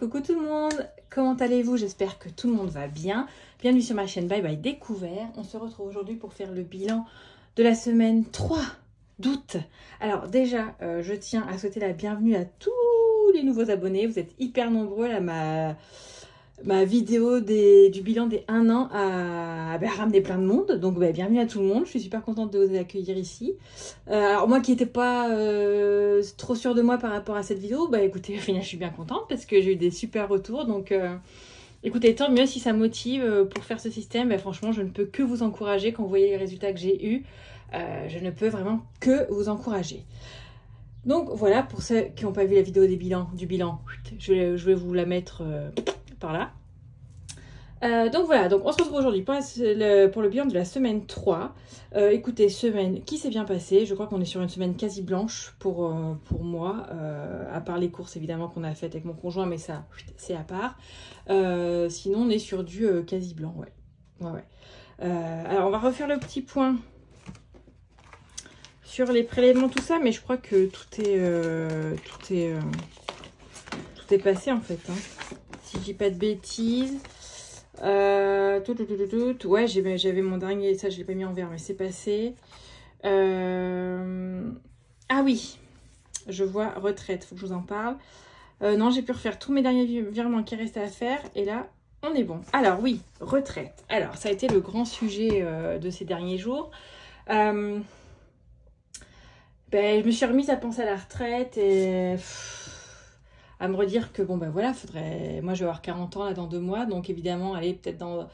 coucou tout le monde, comment allez-vous? J'espère que tout le monde va bien. Bienvenue sur ma chaîne Bye Bye Découvert. On se retrouve aujourd'hui pour faire le bilan de la semaine 3 d'août. Alors déjà, je tiens à souhaiter la bienvenue à tous les nouveaux abonnés. Vous êtes hyper nombreux là, ma vidéo du bilan des 1 an a ramené plein de monde. Donc bienvenue à tout le monde, je suis super contente de vous accueillir ici. Alors moi qui n'étais pas trop sûre de moi par rapport à cette vidéo, écoutez, au final je suis bien contente parce que j'ai eu des super retours. Donc écoutez, tant mieux si ça motive pour faire ce système. Franchement, je ne peux que vous encourager quand vous voyez les résultats que j'ai eus. Je ne peux vraiment que vous encourager. Donc voilà, pour ceux qui n'ont pas vu la vidéo du bilan, je vais vous la mettre par là. Donc voilà, donc on se retrouve aujourd'hui pour le bilan de la semaine 3. Écoutez, semaine qui s'est bien passée. Je crois qu'on est sur une semaine quasi blanche pour moi, à part les courses évidemment qu'on a faites avec mon conjoint, mais ça, c'est à part. Sinon, on est sur du quasi blanc, ouais. Alors, on va refaire le petit point sur les prélèvements, tout ça, mais je crois que tout est passé en fait, hein. Si je dis pas de bêtises. Ouais, j'avais mon dernier, ça je l'ai pas mis en vert, mais c'est passé. Ah oui, je vois retraite, faut que je vous en parle. Non, j'ai pu refaire tous mes derniers virements qui restaient à faire, et là, on est bon. Alors oui, retraite. Alors, ça a été le grand sujet de ces derniers jours. Je me suis remise à penser à la retraite et à me redire que bon voilà, faudrait, moi je vais avoir 40 ans là dans 2 mois, donc évidemment allez peut-être dans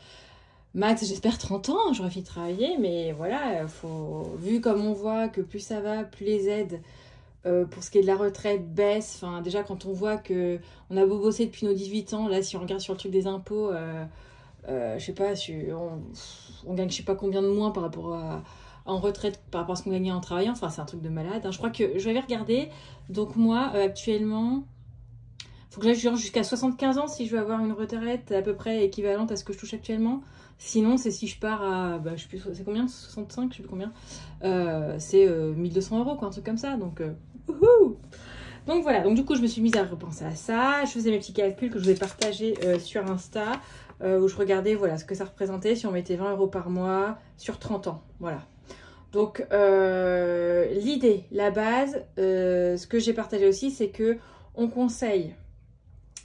max j'espère 30 ans, j'aurai fini de travailler, mais voilà, vu comme on voit que plus ça va, plus les aides pour ce qui est de la retraite baissent. Enfin déjà quand on voit que on a beau bosser depuis nos 18 ans, là si on regarde sur le truc des impôts, je sais pas, on gagne je sais pas combien de moins par rapport en retraite par rapport à ce qu'on gagnait en travaillant. Enfin c'est un truc de malade, hein. Je crois que je vais regarder, donc moi actuellement faut que j'aille jusqu'à 75 ans si je veux avoir une retraite à peu près équivalente à ce que je touche actuellement. Sinon, c'est si je pars à, je sais plus, c'est combien, 65, je sais plus combien. C'est 1200 €, quoi, un truc comme ça. Donc, donc voilà, donc du coup, je me suis mise à repenser à ça. Je faisais mes petits calculs que je vais partager sur Insta, où je regardais voilà, ce que ça représentait si on mettait 20 € par mois sur 30 ans. Voilà. Donc, l'idée, la base, ce que j'ai partagé aussi, c'est que on conseille.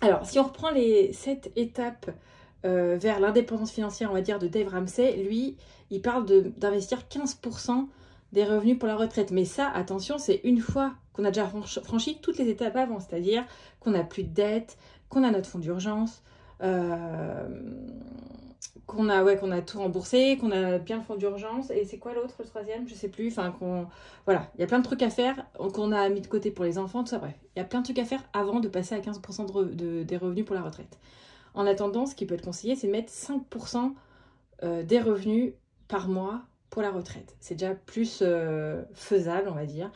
Alors, si on reprend les 7 étapes vers l'indépendance financière, on va dire, de Dave Ramsey, lui, il parle d'investir 15% des revenus pour la retraite. Mais ça, attention, c'est une fois qu'on a déjà franchi toutes les étapes avant, c'est-à-dire qu'on n'a plus de dette, qu'on a notre fonds d'urgence, qu'on a tout remboursé, qu'on a bien le fonds d'urgence. Et c'est quoi l'autre, le troisième? Je sais plus. Enfin, voilà, il y a plein de trucs à faire qu'on a mis de côté pour les enfants, tout ça. Bref, il y a plein de trucs à faire avant de passer à 15% des revenus pour la retraite. En attendant, ce qui peut être conseillé, c'est mettre 5% des revenus par mois pour la retraite. C'est déjà plus faisable, on va dire.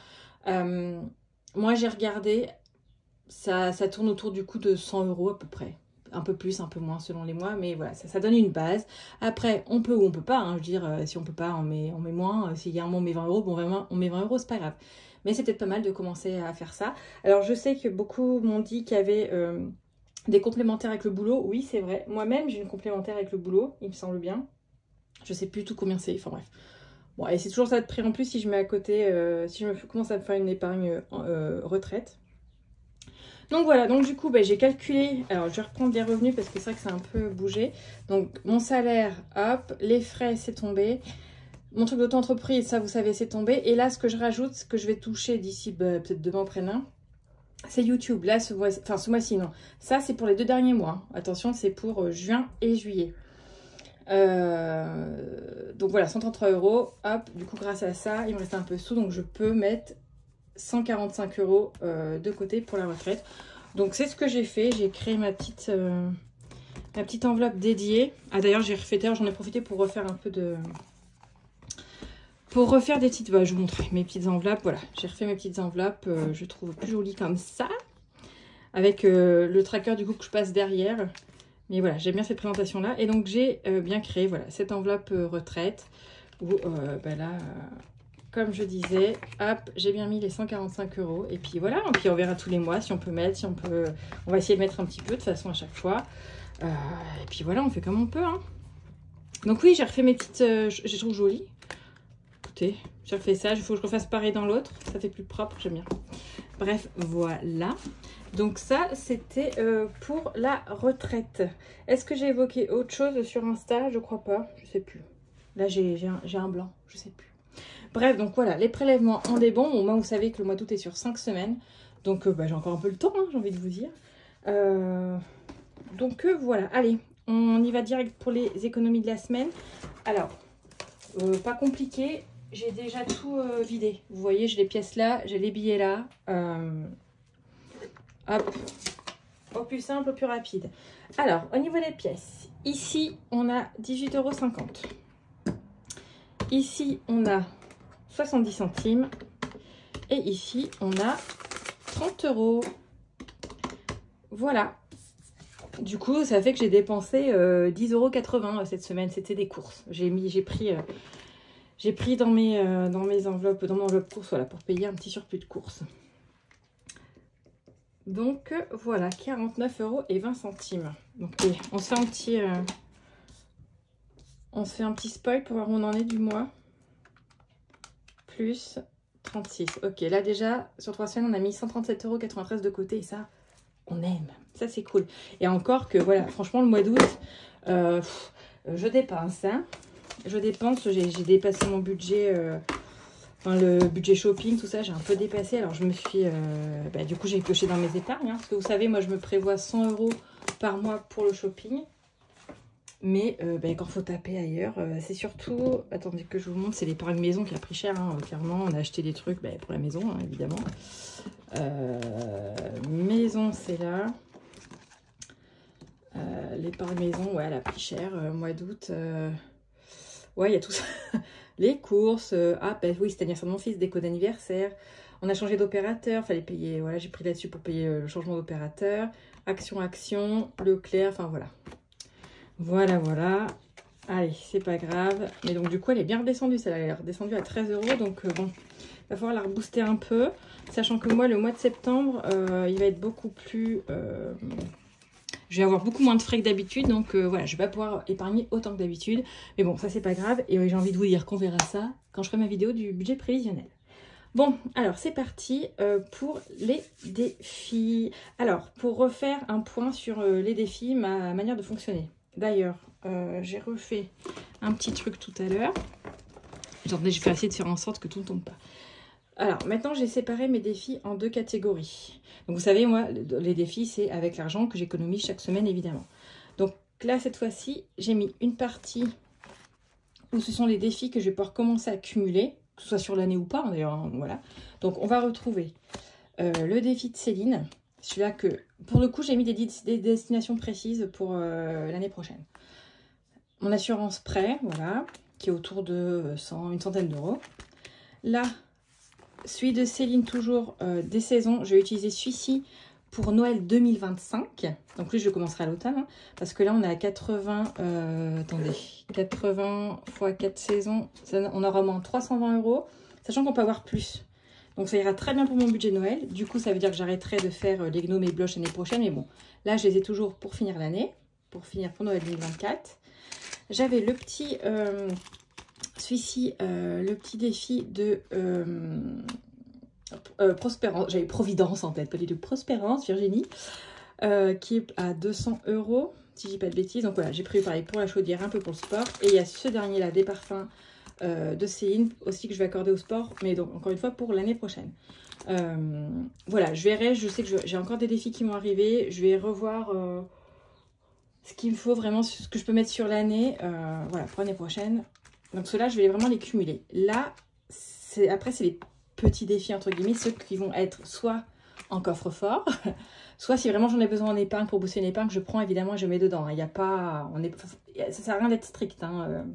Moi, j'ai regardé, ça tourne autour du coût de 100 € à peu près. Un peu plus, un peu moins selon les mois, mais voilà, ça donne une base. Après, on peut ou on peut pas, hein. Je veux dire, si on peut pas, on met moins. S'il y a un mois, on met 20 €, bon vraiment, on met 20 €, c'est pas grave. Mais c'est peut-être pas mal de commencer à faire ça. Alors, je sais que beaucoup m'ont dit qu'il y avait des complémentaires avec le boulot. Oui, c'est vrai. Moi-même, j'ai une complémentaire avec le boulot, il me semble bien. Je sais plus tout combien c'est, enfin bref. Bon, et c'est toujours ça de prix en plus si je mets à côté, si je commence à me faire une épargne retraite. Donc voilà, donc du coup, j'ai calculé, alors je vais reprendre les revenus parce que c'est vrai que ça a un peu bougé. Donc mon salaire, hop, les frais, c'est tombé. Mon truc d'auto-entreprise, ça vous savez, c'est tombé. Et là, ce que je rajoute, ce que je vais toucher d'ici peut-être demain après-demain, c'est YouTube. Là, ce mois-ci, non. Ça, c'est pour les 2 derniers mois. Attention, c'est pour juin et juillet. Donc voilà, 133 €. Hop, du coup, grâce à ça, il me reste un peu sous. Donc, je peux mettre 145 € de côté pour la retraite. Donc, c'est ce que j'ai fait. J'ai créé ma petite enveloppe dédiée. Ah, d'ailleurs, j'en ai profité pour refaire un peu de... Pour refaire des petites... je vais vous montrer mes petites enveloppes. Voilà, j'ai refait mes petites enveloppes. Je trouve plus jolies comme ça. Avec le tracker du coup que je passe derrière. Mais voilà, j'aime bien cette présentation-là. Et donc, j'ai bien créé voilà, cette enveloppe retraite. Où là, comme je disais, hop, j'ai bien mis les 145 €. Et puis voilà, et puis on verra tous les mois si on peut mettre, si on peut... On va essayer de mettre un petit peu de toute façon à chaque fois. Et puis voilà, on fait comme on peut. Hein. Donc oui, j'ai refait mes petites... je trouve jolies. Écoutez, j'ai refait ça. Il faut que je refasse pareil dans l'autre. Ça fait plus propre, j'aime bien. Bref, voilà. Donc ça, c'était pour la retraite. Est-ce que j'ai évoqué autre chose sur Insta? Je crois pas, je sais plus. Là, j'ai un blanc, je sais plus. Bref, donc voilà, les prélèvements en des bons. Au moins, vous savez que le mois d'août est sur 5 semaines. Donc, j'ai encore un peu le temps, hein, j'ai envie de vous dire. Donc, voilà. Allez, on y va direct pour les économies de la semaine. Alors, pas compliqué. J'ai déjà tout vidé. Vous voyez, j'ai les pièces là, j'ai les billets là. Hop, au plus simple, au plus rapide. Alors, au niveau des pièces, ici, on a 18,50 €. Ici, on a 70 centimes. Et ici, on a 30 €. Voilà. Du coup, ça fait que j'ai dépensé 10,80 € cette semaine. C'était des courses. J'ai pris dans mes enveloppes, dans mon enveloppe course, voilà, pour payer un petit surplus de courses. Donc voilà, 49,20 €. Donc on se fait un petit spoil pour voir où on en est du mois. Plus 36. Ok, là déjà, sur 3 semaines, on a mis 137,93 € de côté. Et ça, on aime. Ça, c'est cool. Et encore que, voilà, franchement, le mois d'août, je dépense. Hein. Je dépense, j'ai dépassé mon budget... Enfin, le budget shopping, tout ça, j'ai un peu dépassé. Alors, je me suis... du coup, j'ai pioché dans mes épargnes. Hein, parce que vous savez, moi, je me prévois 100 € par mois pour le shopping. Mais quand il faut taper ailleurs, c'est surtout... Attendez que je vous montre, c'est l'épargne maison qui a pris cher. Hein, clairement, on a acheté des trucs pour la maison, hein, évidemment. Maison, c'est là. L'épargne maison, ouais, elle a pris cher. Mois d'août... Ouais, il y a tout ça. Les courses. Oui, c'était l'anniversaire de mon fils, déco d'anniversaire. On a changé d'opérateur. Fallait payer. Voilà, j'ai pris là-dessus pour payer le changement d'opérateur. Action, Leclerc. Enfin, voilà. Voilà. Allez, c'est pas grave. Mais donc, du coup, elle est bien redescendue. Elle est redescendue à 13 €. Donc, bon, il va falloir la rebooster un peu. Sachant que moi, le mois de septembre, il va être beaucoup plus... je vais avoir beaucoup moins de frais que d'habitude, donc voilà, je vais pas pouvoir épargner autant que d'habitude. Mais bon, ça c'est pas grave, et j'ai envie de vous dire qu'on verra ça quand je ferai ma vidéo du budget prévisionnel. Bon, alors c'est parti pour les défis. Alors, pour refaire un point sur les défis, ma manière de fonctionner. D'ailleurs, j'ai refait un petit truc tout à l'heure. Je vais essayer de faire en sorte que tout ne tombe pas. Alors, maintenant, j'ai séparé mes défis en 2 catégories. Donc, vous savez, moi, les défis, c'est avec l'argent que j'économise chaque semaine, évidemment. Donc, là, cette fois-ci, j'ai mis une partie où ce sont les défis que je vais pouvoir commencer à cumuler, que ce soit sur l'année ou pas, hein, d'ailleurs, hein, voilà. Donc, on va retrouver le défi de Céline. Celui-là que, pour le coup, j'ai mis des destinations précises pour l'année prochaine. Mon assurance prêt, voilà, qui est autour de une centaine d'euros. Là, celui de Céline, toujours des saisons. Je vais utiliser celui-ci pour Noël 2025. Donc lui, je commencerai à l'automne. Hein, parce que là, on est à 80... attendez. 80 x 4 saisons. Ça, on aura au moins 320 €. Sachant qu'on peut avoir plus. Donc ça ira très bien pour mon budget de Noël. Du coup, ça veut dire que j'arrêterai de faire les gnomes et blush l'année prochaine. Mais bon, là, je les ai toujours pour finir l'année. Pour Noël 2024. J'avais le petit... celui-ci, le petit défi de Prospérance, j'avais Providence en tête, pas du tout, Prospérance, Virginie, qui est à 200 €, si je dis pas de bêtises. Donc voilà, j'ai pris pareil pour la chaudière, un peu pour le sport. Et il y a ce dernier-là, des parfums de Céline, aussi que je vais accorder au sport, mais donc encore une fois pour l'année prochaine. Voilà, je verrai, je sais que j'ai encore des défis qui vont arriver, je vais revoir... ce qu'il me faut vraiment, ce que je peux mettre sur l'année, voilà, pour l'année prochaine. Donc ceux-là, je vais vraiment les cumuler. Là, après, c'est les petits défis, entre guillemets, ceux qui vont être soit en coffre-fort, soit si vraiment j'en ai besoin en épargne pour booster une épargne, je prends évidemment et je mets dedans. Il n'y a pas... ça sert à rien d'être strict. Hein.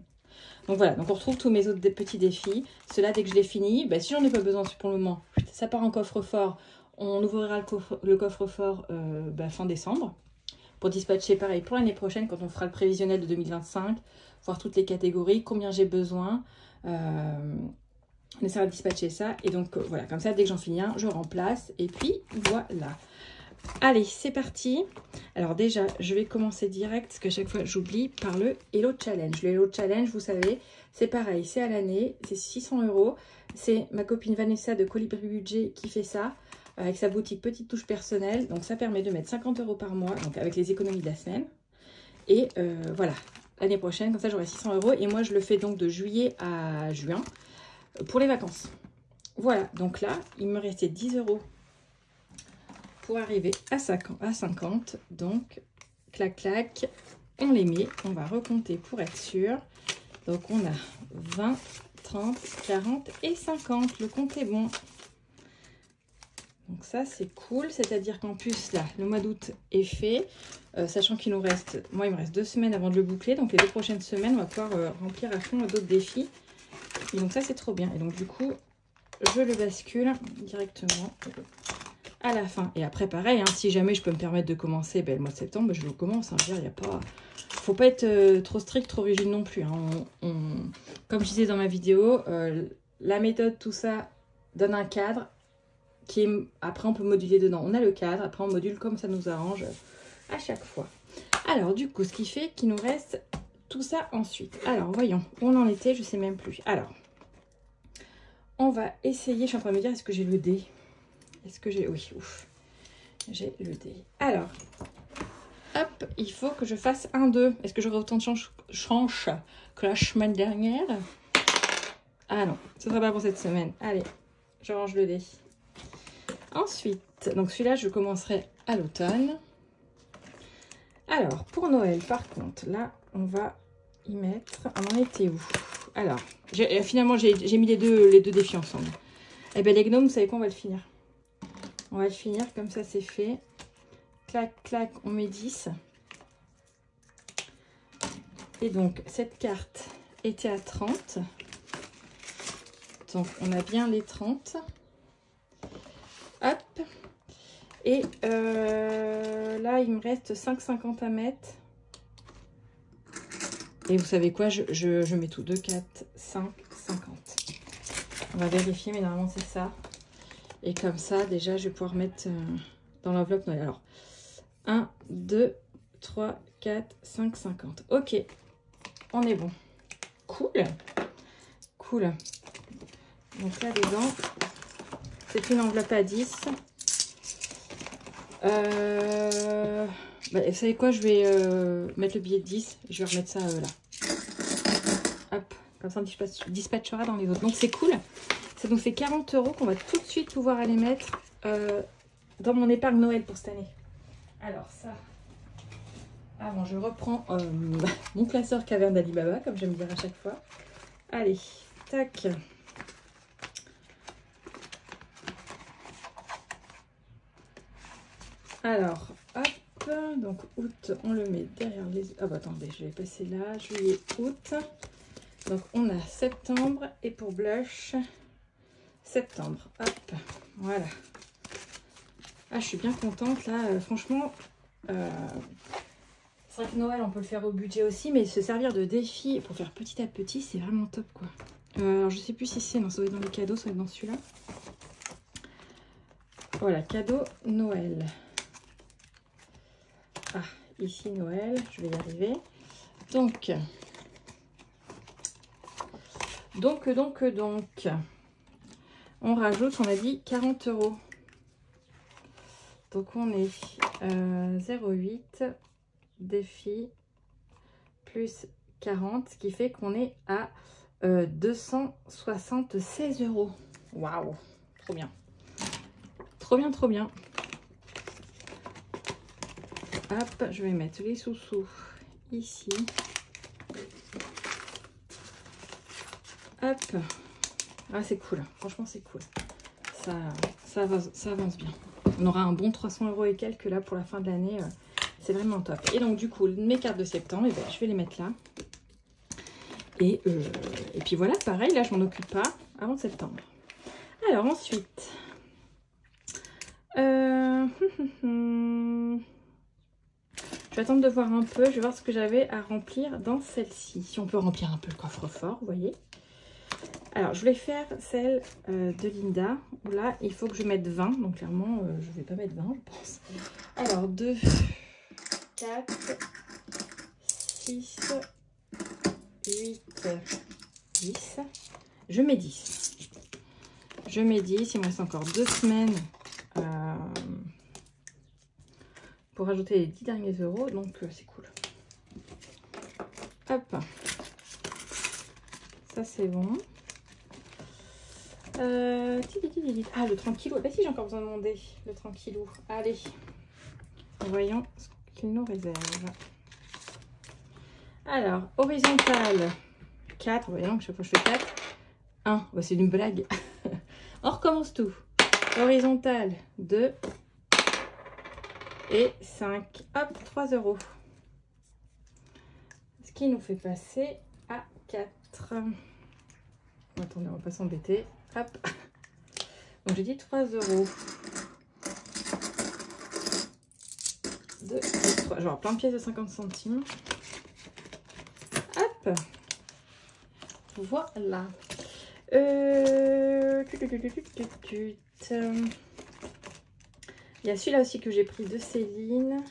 Donc voilà, donc on retrouve tous mes autres petits défis. Ceux-là, dès que je les finis, si j'en ai pas besoin pour le moment, ça part en coffre-fort. On ouvrira le coffre-fort fin décembre. Pour dispatcher, pareil, pour l'année prochaine, quand on fera le prévisionnel de 2025, voir toutes les catégories, combien j'ai besoin. On essaiera de dispatcher ça. Et donc, voilà, comme ça, dès que j'en finis un, je remplace. Et puis, voilà. Allez, c'est parti. Alors déjà, je vais commencer direct, parce qu'à chaque fois, j'oublie, par le Hello Challenge. Le Hello Challenge, vous savez, c'est pareil, c'est à l'année, c'est 600 €. C'est ma copine Vanessa de Colibri Budget qui fait ça, avec sa boutique Petite Touche Personnelle. Donc ça permet de mettre 50 € par mois, donc avec les économies de la semaine. Et voilà, l'année prochaine, comme ça, j'aurai 600 €. Et moi, je le fais donc de juillet à juin pour les vacances. Voilà, donc là, il me restait 10 € pour arriver à 50. Donc, clac, clac, on les met. On va recompter pour être sûr. Donc, on a 20, 30, 40 et 50. Le compte est bon. Donc, ça, c'est cool. C'est-à-dire qu'en plus, là, le mois d'août est fait. Sachant qu'il nous reste, moi, il me reste 2 semaines avant de le boucler. Donc, les 2 prochaines semaines, on va pouvoir remplir à fond d'autres défis. Et donc, ça, c'est trop bien. Et donc, du coup, je le bascule directement à la fin. Et après, pareil, hein, si jamais je peux me permettre de commencer le mois de septembre, je le commence. Hein, je veux dire, faut pas être trop strict, trop rigide non plus. Hein. Comme je disais dans ma vidéo, la méthode, tout ça, donne un cadre qui est... Après, on peut moduler dedans. On a le cadre, après, on module comme ça nous arrange à chaque fois. Alors, du coup, ce qui fait qu'il nous reste tout ça ensuite. Alors, voyons, où on en était, je sais même plus. Alors, on va essayer, je suis en train de me dire, est-ce que j'ai le dé? Est-ce que j'ai... Oui, ouf. J'ai le dé. Alors, hop, il faut que je fasse un 2. Est-ce que j'aurai autant de chance que la semaine dernière? Ah non, ce sera pas pour cette semaine. Allez, je range le dé. Ensuite, donc celui-là, je commencerai à l'automne. Alors, pour Noël, par contre, là, on va y mettre... On en était où? Alors, finalement, j'ai mis les deux défis ensemble. Eh bien, les gnomes, vous savez quoi, on va le finir. On va le finir, comme ça c'est fait. Clac, clac, on met 10. Et donc, cette carte était à 30. Donc, on a bien les 30. Hop. Et là, il me reste 5,50 à mettre. Et vous savez quoi, je mets tout. 2, 4, 5, 50. On va vérifier, mais normalement, c'est ça. Et comme ça, déjà, je vais pouvoir mettre dans l'enveloppe Noël. Alors, 1, 2, 3, 4, 5, 50. Ok, on est bon. Cool. Cool. Donc là, dedans, c'est une enveloppe à 10. Vous savez quoi, je vais mettre le billet de 10. Je vais remettre ça là. Hop, comme ça, on dispatchera dans les autres. Donc, c'est cool. Ça nous fait 40 € qu'on va tout de suite pouvoir aller mettre dans mon épargne Noël pour cette année. Alors ça, avant je reprends mon classeur caverne d'Alibaba, comme j'aime dire à chaque fois. Allez, tac. Alors, hop, donc août, on le met derrière les... Ah bah attendez, je vais passer là, juillet, août. Donc on a septembre et pour blush... septembre, hop, voilà. Ah, je suis bien contente là, franchement. C'est vrai que Noël, on peut le faire au budget aussi, mais se servir de défi pour faire petit à petit, c'est vraiment top quoi. Alors, je sais plus si c'est, non, ça doit être dans les cadeaux, ça doit être dans celui-là. Voilà, cadeau Noël. Ah, ici Noël, je vais y arriver. Donc, on rajoute, on a dit 40 €. Donc on est 0,8 défi plus 40, ce qui fait qu'on est à 276 €. Waouh, trop bien. Trop bien, trop bien. Hop, je vais mettre les sous-sous ici. Hop. Ah, c'est cool. Franchement, c'est cool. Ça avance bien. On aura un bon 300 € et quelques là pour la fin de l'année. C'est vraiment top. Et donc, du coup, mes cartes de septembre, eh ben, je vais les mettre là. Et puis voilà, pareil, là, je m'en occupe pas avant septembre. Alors, ensuite... Je vais attendre de voir un peu. Je vais voir ce que j'avais à remplir dans celle-ci. Si on peut remplir un peu le coffre-fort, vous voyez. Alors, je voulais faire celle de Linda, où là, il faut que je mette 20. Donc, clairement, je ne vais pas mettre 20, je pense. Alors, 2, 4, 6, 8, 10. Je mets 10. Je mets 10. Il me reste encore 2 semaines pour rajouter les 10 derniers euros. Donc, c'est cool. Hop. Ça, c'est bon. Ah, le 30 kg. Bah si, j'ai encore besoin de mon dé. Le 30 kg. Allez. Voyons ce qu'il nous réserve. Alors, horizontale 4. Voyons que chaque fois je fais 4. 1. Bah, c'est une blague. On recommence tout. Horizontale 2. Et 5. Hop, 3 euros. Ce qui nous fait passer à 4. Attendez, on va pas s'embêter. Hop. Donc j'ai dit 3 euros. 2, 3. Genre plein de pièces de 50 centimes. Hop. Voilà. Il y a celui-là aussi que j'ai pris de Céline.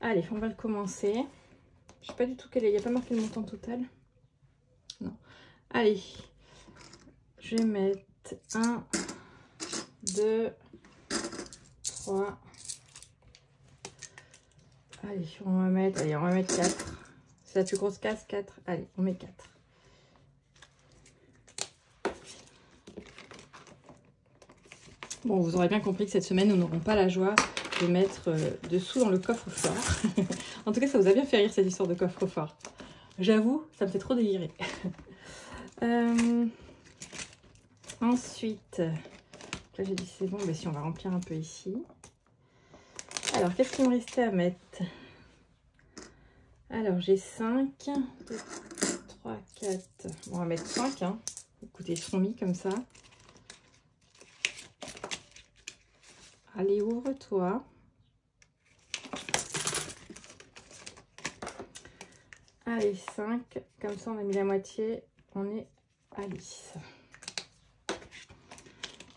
Allez, on va le commencer. Je sais pas du tout quel est. Il n'y a pas marqué le montant total. Non. Allez. Je vais mettre 1, 2, 3. Allez, on va mettre 4. C'est la plus grosse case, 4. Allez, on met 4. Bon, vous aurez bien compris que cette semaine, nous n'aurons pas la joie de mettre dessous dans le coffre-fort. En tout cas, ça vous a bien fait rire cette histoire de coffre-fort. J'avoue, ça me fait trop délirer. Ensuite, là j'ai dit c'est bon, mais si on va remplir un peu ici. Alors, qu'est-ce qu'il me restait à mettre? Alors, j'ai 5, 2, 3, 4. Bon, on va mettre 5. Hein. Écoutez, ils sont mis comme ça. Allez, ouvre-toi. Allez, 5. Comme ça, on a mis la moitié. On est à 10.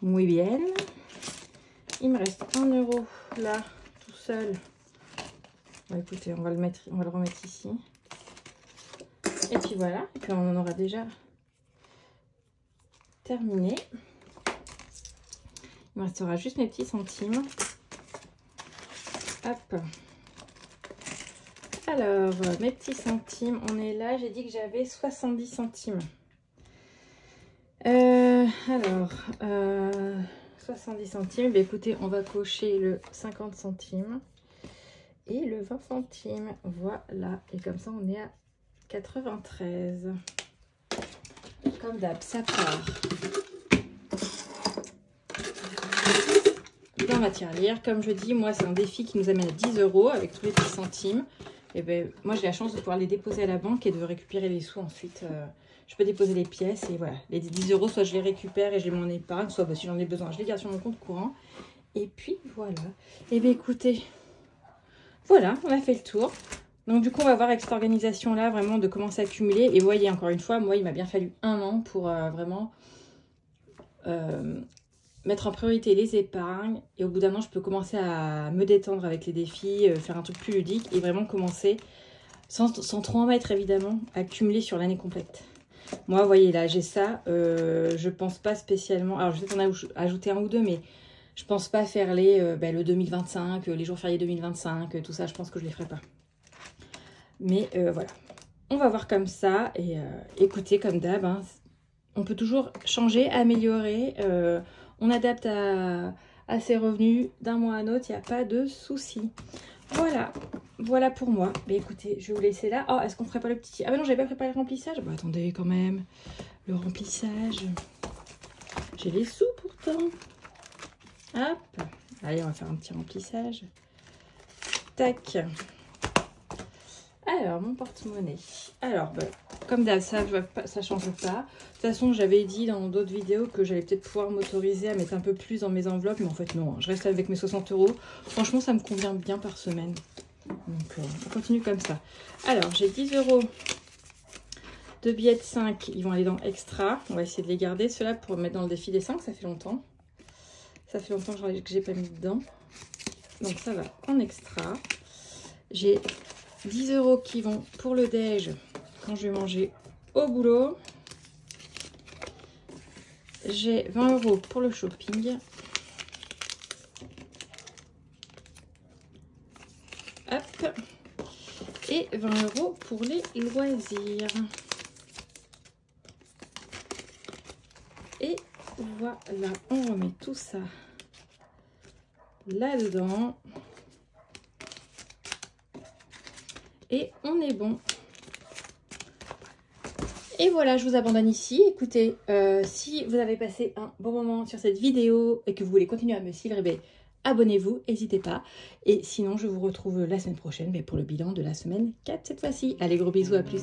Muy bien. Il me reste 1 euro là, tout seul. Bon, écoutez, on va le remettre ici. Et puis voilà. Et puis on en aura déjà terminé. Il me restera juste mes petits centimes. Hop. Alors, mes petits centimes, on est là. J'ai dit que j'avais 70 centimes. 70 centimes. Bah, écoutez, on va cocher le 50 centimes et le 20 centimes. Voilà. Et comme ça, on est à 93. Comme d'hab, ça part dans ma tirelire. Comme je dis, moi, c'est un défi qui nous amène à 10 euros avec tous les petits centimes. Et ben, moi, j'ai la chance de pouvoir les déposer à la banque et de récupérer les sous ensuite. Je peux déposer les pièces et voilà. Les 10 euros, soit je les récupère et je les mets en épargne, soit bah, si j'en ai besoin, je les garde sur mon compte courant. Et puis, voilà. Et bien, écoutez, voilà, on a fait le tour. Donc, du coup, on va voir avec cette organisation-là, vraiment, de commencer à accumuler. Et vous voyez, encore une fois, moi, il m'a bien fallu 1 an pour vraiment mettre en priorité les épargnes. Et au bout d'un an, je peux commencer à me détendre avec les défis, faire un truc plus ludique et vraiment commencer, sans trop en mettre, évidemment, à accumuler sur l'année complète. Moi, vous voyez, là, j'ai ça. Je pense pas spécialement... Alors, je vais peut-être en ajouter 1 ou 2, mais je pense pas faire le 2025, les jours fériés 2025, tout ça. Je pense que je les ferai pas. Mais voilà. On va voir comme ça. Et écoutez, comme d'hab, hein, on peut toujours changer, améliorer. On adapte à ses revenus d'un mois à un autre. Il n'y a pas de souci. Voilà. Voilà pour moi. Mais écoutez, je vais vous laisser là. Oh, est-ce qu'on ferait pas le petit... Ah mais non, j'avais pas préparé le remplissage. Bah attendez quand même. Le remplissage. J'ai les sous pourtant. Hop. Allez, on va faire un petit remplissage. Tac. Alors, mon porte-monnaie. Alors, bah, comme d'hab, ça change pas. De toute façon, j'avais dit dans d'autres vidéos que j'allais peut-être pouvoir m'autoriser à mettre un peu plus dans mes enveloppes. Mais en fait, non. Je reste avec mes 60 euros. Franchement, ça me convient bien par semaine. Donc, on continue comme ça. Alors, j'ai 10 euros 2 billets de 5, ils vont aller dans extra. On va essayer de les garder, ceux-là, pour mettre dans le défi des 5, ça fait longtemps. Ça fait longtemps que j'ai pas mis dedans. Donc ça va en extra. J'ai 10 € qui vont pour le déj quand je vais manger au boulot. J'ai 20 € pour le shopping. Hop. Et 20 € pour les loisirs. Et voilà, on remet tout ça là-dedans. Et on est bon. Et voilà, je vous abandonne ici. Écoutez, si vous avez passé un bon moment sur cette vidéo et que vous voulez continuer à me suivre, eh bien, abonnez-vous, n'hésitez pas. Et sinon, je vous retrouve la semaine prochaine pour le bilan de la semaine 4 cette fois-ci. Allez, gros bisous, à plus.